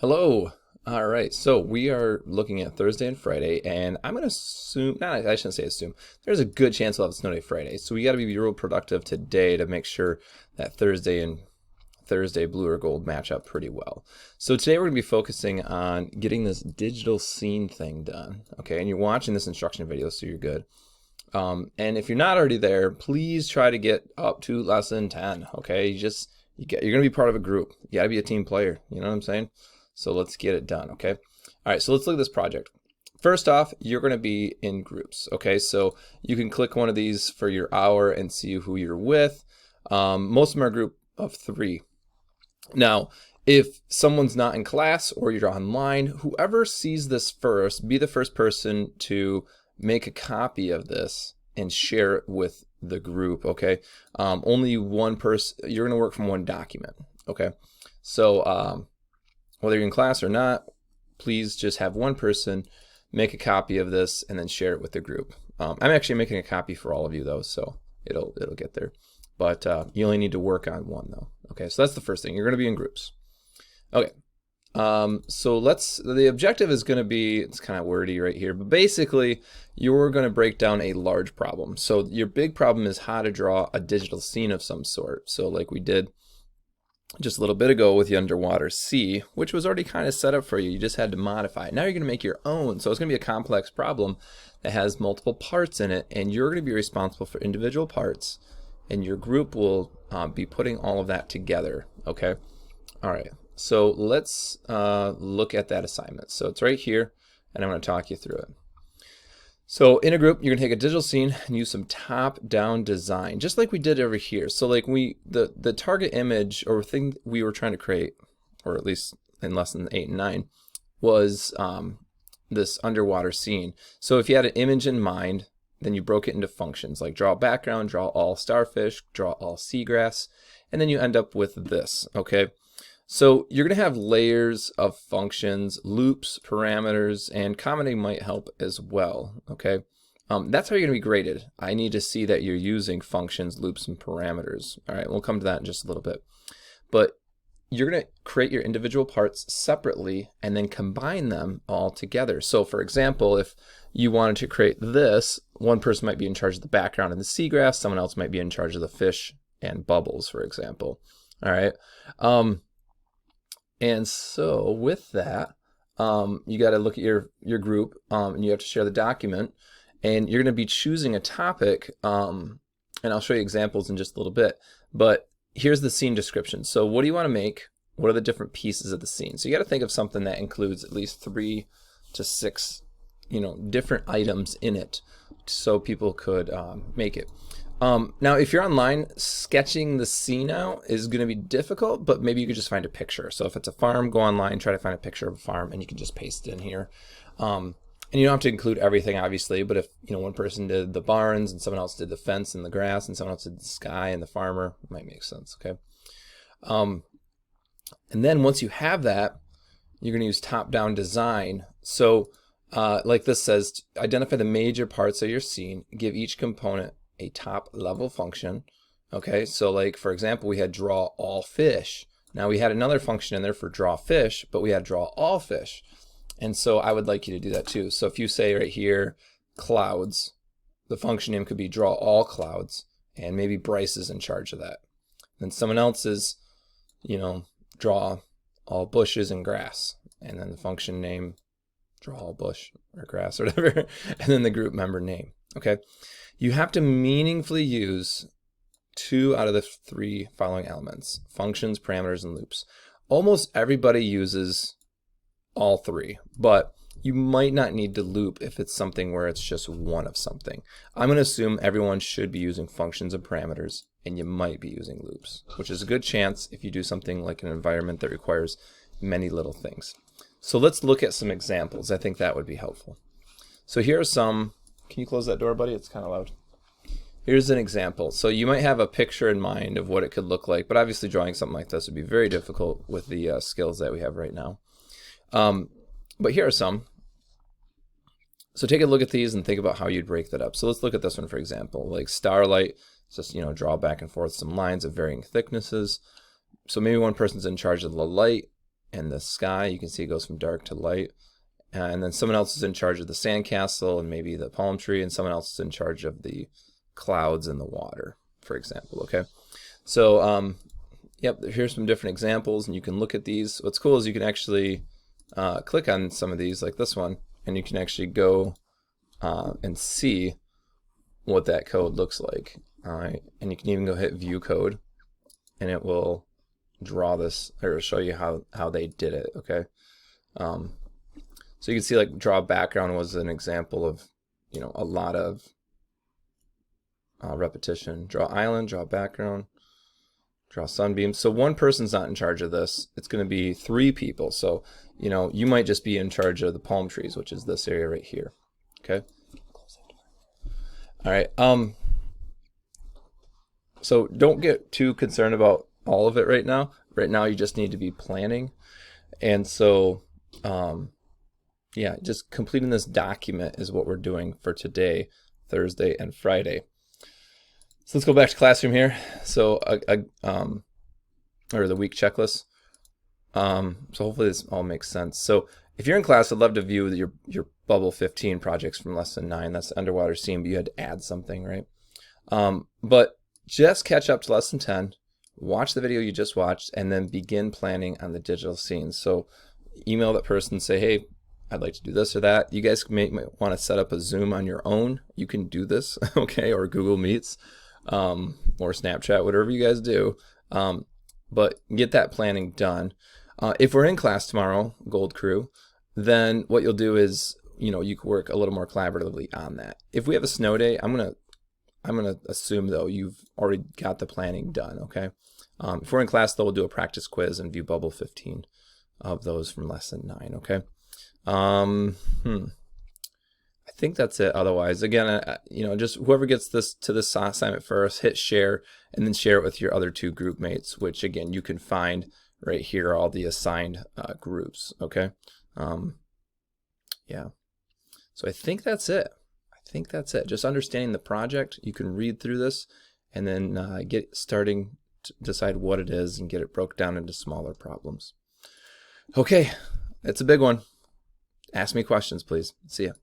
Hello. All right. So we are looking at Thursday and Friday, and I'm going to assume, not, I shouldn't say assume, there's a good chance we'll have a snow day Friday. So we got to be real productive today to make sure that Thursday blue or gold match up pretty well. So today we're going to be focusing on getting this digital scene thing done. Okay. And you're watching this instruction video, so you're good. And if you're not already there, please try to get up to lesson 10. Okay. You're going to be part of a group. You got to be a team player. You know what I'm saying? So let's get it done, okay? All right, so let's look at this project. First off, you're going to be in groups, okay? So you can click one of these for your hour and see who you're with. Most of them are a group of 3. Now, if someone's not in class or you're online, whoever sees this first, be the first person to make a copy of this and share it with the group, okay? Only one person, you're going to work from one document, okay? So, whether you're in class or not, please just have one person make a copy of this and then share it with the group. I'm actually making a copy for all of you though, so it'll get there. But you only need to work on one though. Okay, so that's the first thing. You're going to be in groups. Okay, so the objective is going to be, it's kind of wordy right here, but basically you're going to break down a large problem. So your big problem is how to draw a digital scene of some sort. So like we did just a little bit ago with the underwater sea, which was already kind of set up for you. You just had to modify it. Now you're going to make your own. So it's going to be a complex problem that has multiple parts in it, and you're going to be responsible for individual parts, and your group will be putting all of that together. Okay. All right. So let's look at that assignment. So it's right here, and I'm going to talk you through it. So in a group, you're gonna take a digital scene and use some top-down design, just like we did over here. So like the target image or thing we were trying to create, or at least in lesson 8 and 9, was this underwater scene. So if you had an image in mind, then you broke it into functions, like draw background, draw all starfish, draw all seagrass, and then you end up with this, okay? So you're going to have layers of functions, loops, parameters, and commenting might help as well, okay? That's how you're going to be graded. I need to see that you're using functions, loops, and parameters. All right, we'll come to that in just a little bit. But you're going to create your individual parts separately and then combine them all together. So for example, if you wanted to create this, one person might be in charge of the background and the seagrass, someone else might be in charge of the fish and bubbles, for example. All right. And so with that, you got to look at your group, and you have to share the document, and you're going to be choosing a topic, and I'll show you examples in just a little bit, but here's the scene description. So what do you want to make? What are the different pieces of the scene? So you got to think of something that includes at least 3 to 6, different items in it, so people could make it. Now, if you're online, sketching the scene out is going to be difficult, but maybe you could just find a picture. So if it's a farm, go online, try to find a picture of a farm, and you can just paste it in here. And you don't have to include everything, obviously, but if one person did the barns and someone else did the fence and the grass and someone else did the sky and the farmer, it might make sense, okay? And then once you have that, you're going to use top-down design. So like this says, identify the major parts of your scene, give each component a top level function. Okay, so like for example, we had draw all fish. Now we had another function in there for draw fish, but we had draw all fish. And so I would like you to do that too. So if you say right here, clouds, the function name could be draw all clouds, and maybe Bryce is in charge of that. Then someone else is, draw all bushes and grass, and then the function name, draw all bush or grass or whatever, and then the group member name, okay? You have to meaningfully use 2 out of the 3 following elements: functions, parameters, and loops. Almost everybody uses all 3, but you might not need to loop if it's something where it's just one of something. I'm going to assume everyone should be using functions and parameters, and you might be using loops, which is a good chance if you do something like an environment that requires many little things. So let's look at some examples. I think that would be helpful. So here are some. Can you close that door, buddy? It's kind of loud. Here's an example. So you might have a picture in mind of what it could look like, but obviously drawing something like this would be very difficult with the skills that we have right now. But here are some. So take a look at these and think about how you'd break that up. So let's look at this one, for example, like starlight. Just, draw back and forth some lines of varying thicknesses. So maybe one person's in charge of the light, and the sky. You can see it goes from dark to light. And then someone else is in charge of the sandcastle and maybe the palm tree, and someone else is in charge of the clouds and the water, for example, okay? So, yep, here's some different examples, and you can look at these. What's cool is you can actually click on some of these, like this one, and you can actually go and see what that code looks like. All right, and you can even go hit View Code, and it will draw this, or show you how they did it, okay? So you can see like draw background was an example of, you know, a lot of repetition. Draw island, draw background, draw sunbeam. So one person's not in charge of this. It's going to be 3 people. So, you know, you might just be in charge of the palm trees, which is this area right here. Okay. All right. So don't get too concerned about all of it right now. Right now, you just need to be planning. And so, yeah, just completing this document is what we're doing for today, Thursday and Friday. So let's go back to Classroom here. So, or the week checklist. So hopefully this all makes sense. So if you're in class, I'd love to view your Bubble 15 projects from lesson 9. That's the underwater scene, but you had to add something, right? But just catch up to lesson 10, watch the video you just watched, and then begin planning on the digital scenes. So email that person, say, hey, I'd like to do this or that. You guys might want to set up a Zoom on your own. You can do this, okay, or Google Meets, or Snapchat, whatever you guys do. But get that planning done. If we're in class tomorrow, Gold Crew, then what you'll do is, you know, you can work a little more collaboratively on that. If we have a snow day, I'm gonna assume though you've already got the planning done. Okay. If we're in class, though, we'll do a practice quiz and view Bubble 15 of those from lesson 9. Okay. I think that's it. Otherwise, again, you know, just whoever gets this to this assignment first, hit share, and then share it with your other 2 group mates, which again you can find right here, all the assigned groups. Okay. Yeah. So I think that's it. Just understanding the project, you can read through this, and then get starting to decide what it is and get it broke down into smaller problems. Okay, it's a big one. Ask me questions, please. See ya.